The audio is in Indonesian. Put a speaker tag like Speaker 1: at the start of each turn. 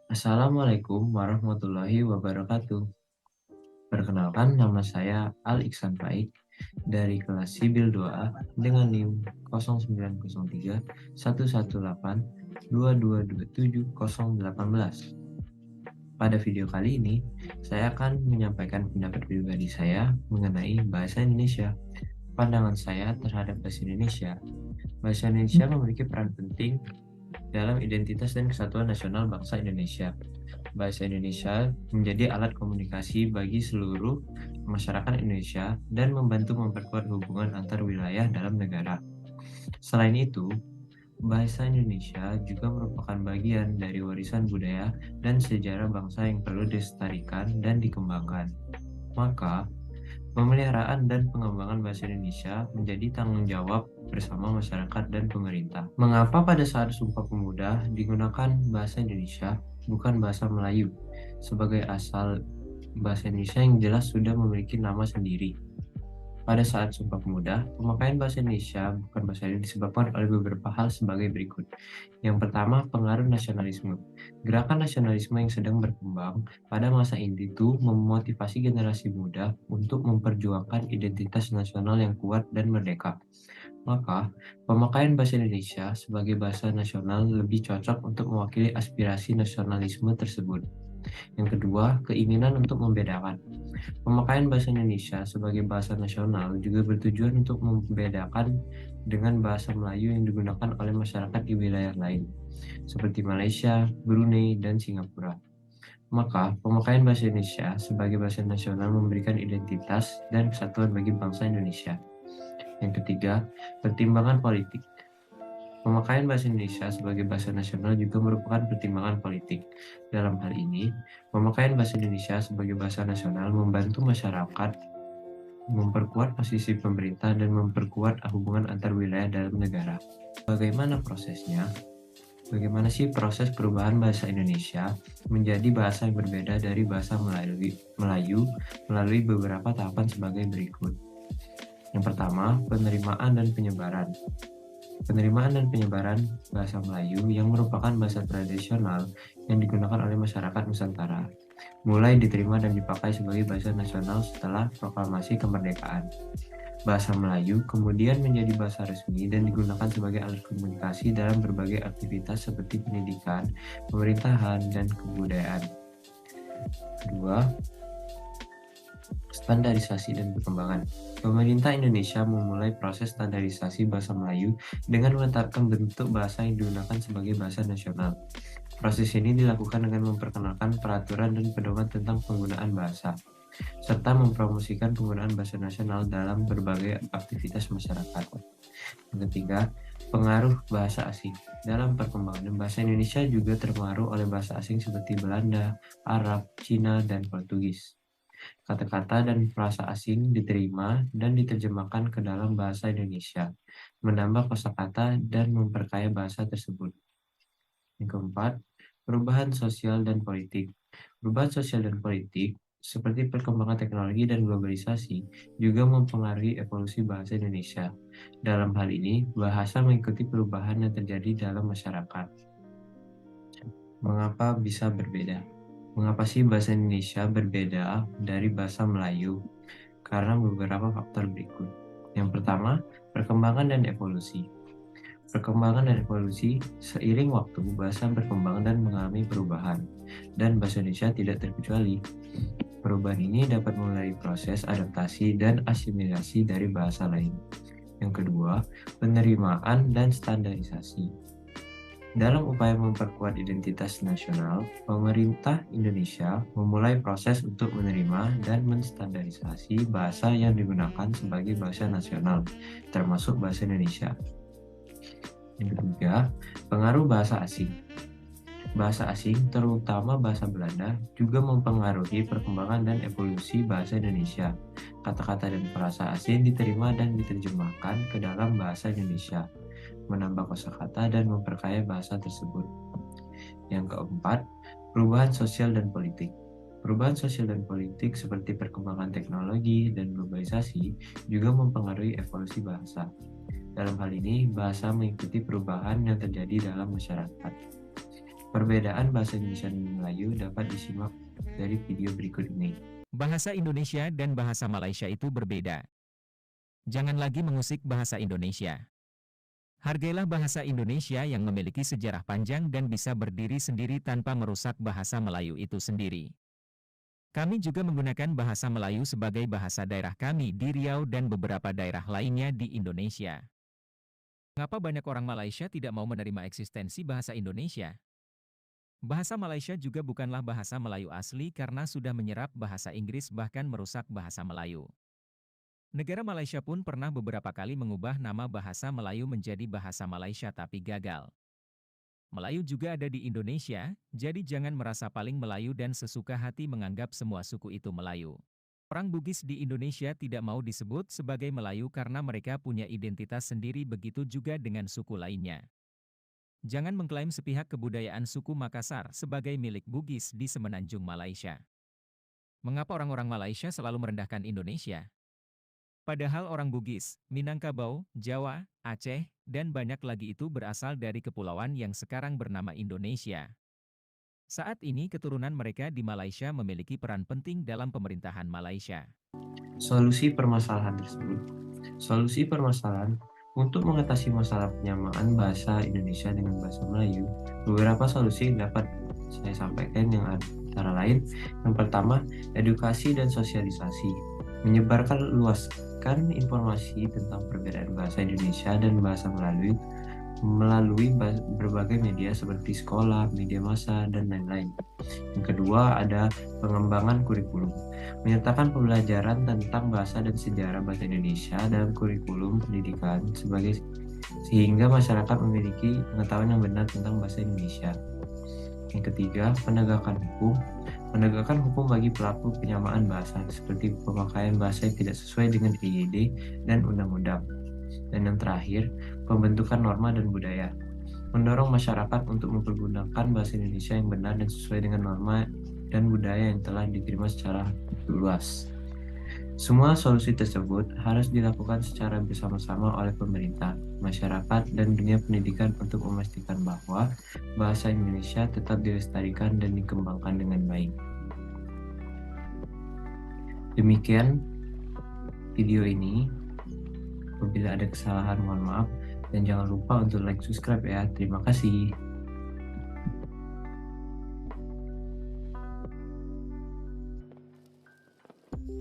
Speaker 1: Assalamualaikum warahmatullahi wabarakatuh. Perkenalkan, nama saya Al Iksan Faik dari kelas Sibil 2A dengan NIM 0903 118 2227 018. Pada video kali ini, saya akan menyampaikan pendapat pribadi saya mengenai bahasa Indonesia. Pandangan saya terhadap bahasa Indonesia. Bahasa Indonesia memiliki peran penting dalam identitas dan kesatuan nasional bangsa Indonesia. Bahasa Indonesia menjadi alat komunikasi bagi seluruh masyarakat Indonesia dan membantu memperkuat hubungan antar wilayah dalam negara. Selain itu, bahasa Indonesia juga merupakan bagian dari warisan budaya dan sejarah bangsa yang perlu dilestarikan dan dikembangkan. Maka, pemeliharaan dan pengembangan bahasa Indonesia menjadi tanggung jawab bersama masyarakat dan pemerintah. Mengapa pada saat Sumpah Pemuda digunakan bahasa Indonesia, bukan bahasa Melayu, sebagai asal bahasa Indonesia yang jelas sudah memiliki nama sendiri? Pada saat Sumpah Pemuda, pemakaian bahasa Indonesia bukan bahasa Indonesia disebabkan oleh beberapa hal sebagai berikut. Yang pertama, pengaruh nasionalisme. Gerakan nasionalisme yang sedang berkembang pada masa itu memotivasi generasi muda untuk memperjuangkan identitas nasional yang kuat dan merdeka. Maka, pemakaian bahasa Indonesia sebagai bahasa nasional lebih cocok untuk mewakili aspirasi nasionalisme tersebut. Yang kedua, keinginan untuk membedakan. Pemakaian bahasa Indonesia sebagai bahasa nasional juga bertujuan untuk membedakan dengan bahasa Melayu yang digunakan oleh masyarakat di wilayah lain, seperti Malaysia, Brunei, dan Singapura. Maka, pemakaian bahasa Indonesia sebagai bahasa nasional memberikan identitas dan kesatuan bagi bangsa Indonesia. Yang ketiga, pertimbangan politik. Pemakaian bahasa Indonesia sebagai bahasa nasional juga merupakan pertimbangan politik. Dalam hal ini, pemakaian bahasa Indonesia sebagai bahasa nasional membantu masyarakat memperkuat posisi pemerintah dan memperkuat hubungan antar wilayah dalam negara. Bagaimana prosesnya? Bagaimana sih proses perubahan bahasa Indonesia menjadi bahasa yang berbeda dari bahasa Melayu melalui beberapa tahapan sebagai berikut. Yang pertama, penerimaan dan penyebaran. Penerimaan dan penyebaran bahasa Melayu yang merupakan bahasa tradisional yang digunakan oleh masyarakat Nusantara, mulai diterima dan dipakai sebagai bahasa nasional setelah proklamasi kemerdekaan. Bahasa Melayu kemudian menjadi bahasa resmi dan digunakan sebagai alat komunikasi dalam berbagai aktivitas seperti pendidikan, pemerintahan, dan kebudayaan. Kedua, standarisasi dan perkembangan. Pemerintah Indonesia memulai proses standarisasi bahasa Melayu dengan menetapkan bentuk bahasa yang digunakan sebagai bahasa nasional. Proses ini dilakukan dengan memperkenalkan peraturan dan pedoman tentang penggunaan bahasa, serta mempromosikan penggunaan bahasa nasional dalam berbagai aktivitas masyarakat. Yang ketiga, pengaruh bahasa asing. Dalam perkembangan bahasa Indonesia juga terpengaruh oleh bahasa asing seperti Belanda, Arab, Cina, dan Portugis. Kata-kata dan frasa asing diterima dan diterjemahkan ke dalam bahasa Indonesia, menambah kosakata dan memperkaya bahasa tersebut. Yang keempat, perubahan sosial dan politik. Perubahan sosial dan politik, seperti perkembangan teknologi dan globalisasi, juga mempengaruhi evolusi bahasa Indonesia. Dalam hal ini, bahasa mengikuti perubahan yang terjadi dalam masyarakat. Mengapa bisa berbeda? Mengapa sih bahasa Indonesia berbeda dari bahasa Melayu? Karena beberapa faktor berikut. Yang pertama, perkembangan dan evolusi. Perkembangan dan evolusi, seiring waktu bahasa berkembang dan mengalami perubahan, dan bahasa Indonesia tidak terkecuali. Perubahan ini dapat melalui proses adaptasi dan asimilasi dari bahasa lain. Yang kedua, penerimaan dan standarisasi. Dalam upaya memperkuat identitas nasional, pemerintah Indonesia memulai proses untuk menerima dan menstandarisasi bahasa yang digunakan sebagai bahasa nasional, termasuk bahasa Indonesia. Yang ketiga, pengaruh bahasa asing. Bahasa asing, terutama bahasa Belanda, juga mempengaruhi perkembangan dan evolusi bahasa Indonesia. Kata-kata dan frasa asing diterima dan diterjemahkan ke dalam bahasa Indonesia, menambah kosakata dan memperkaya bahasa tersebut. Yang keempat, perubahan sosial dan politik. Perubahan sosial dan politik seperti perkembangan teknologi dan globalisasi juga mempengaruhi evolusi bahasa. Dalam hal ini, bahasa mengikuti perubahan yang terjadi dalam masyarakat. Perbedaan bahasa Indonesia dan Melayu dapat disimak dari video berikut ini.
Speaker 2: Bahasa Indonesia dan bahasa Malaysia itu berbeda. Jangan lagi mengusik bahasa Indonesia. Hargailah bahasa Indonesia yang memiliki sejarah panjang dan bisa berdiri sendiri tanpa merusak bahasa Melayu itu sendiri. Kami juga menggunakan bahasa Melayu sebagai bahasa daerah kami di Riau dan beberapa daerah lainnya di Indonesia. Mengapa banyak orang Malaysia tidak mau menerima eksistensi bahasa Indonesia? Bahasa Malaysia juga bukanlah bahasa Melayu asli karena sudah menyerap bahasa Inggris bahkan merusak bahasa Melayu. Negara Malaysia pun pernah beberapa kali mengubah nama bahasa Melayu menjadi bahasa Malaysia tapi gagal. Melayu juga ada di Indonesia, jadi jangan merasa paling Melayu dan sesuka hati menganggap semua suku itu Melayu. Orang Bugis di Indonesia tidak mau disebut sebagai Melayu karena mereka punya identitas sendiri, begitu juga dengan suku lainnya. Jangan mengklaim sepihak kebudayaan suku Makassar sebagai milik Bugis di Semenanjung Malaysia. Mengapa orang-orang Malaysia selalu merendahkan Indonesia? Padahal orang Bugis, Minangkabau, Jawa, Aceh, dan banyak lagi itu berasal dari kepulauan yang sekarang bernama Indonesia. Saat ini keturunan mereka di Malaysia memiliki peran penting dalam pemerintahan Malaysia.
Speaker 1: Solusi permasalahan tersebut. Solusi permasalahan untuk mengatasi masalah penyamaan bahasa Indonesia dengan bahasa Melayu, beberapa solusi yang dapat saya sampaikan yang antara lain, yang pertama, edukasi dan sosialisasi. Menyebarkan luaskan informasi tentang perbedaan bahasa Indonesia dan bahasa melalui berbagai media seperti sekolah, media massa, dan lain-lain. Yang kedua ada pengembangan kurikulum. Menyertakan pembelajaran tentang bahasa dan sejarah bahasa Indonesia dalam kurikulum pendidikan sehingga masyarakat memiliki pengetahuan yang benar tentang bahasa Indonesia. Yang ketiga, penegakan hukum. Menegakkan hukum bagi pelaku penyamaan bahasa, seperti pemakaian bahasa yang tidak sesuai dengan IYD dan undang-undang. Dan yang terakhir, pembentukan norma dan budaya. Mendorong masyarakat untuk mempergunakan bahasa Indonesia yang benar dan sesuai dengan norma dan budaya yang telah diterima secara luas. Semua solusi tersebut harus dilakukan secara bersama-sama oleh pemerintah, masyarakat, dan dunia pendidikan untuk memastikan bahwa bahasa Indonesia tetap dilestarikan dan dikembangkan dengan baik. Demikian video ini. Apabila ada kesalahan, mohon maaf. Dan jangan lupa untuk like, subscribe ya. Terima kasih.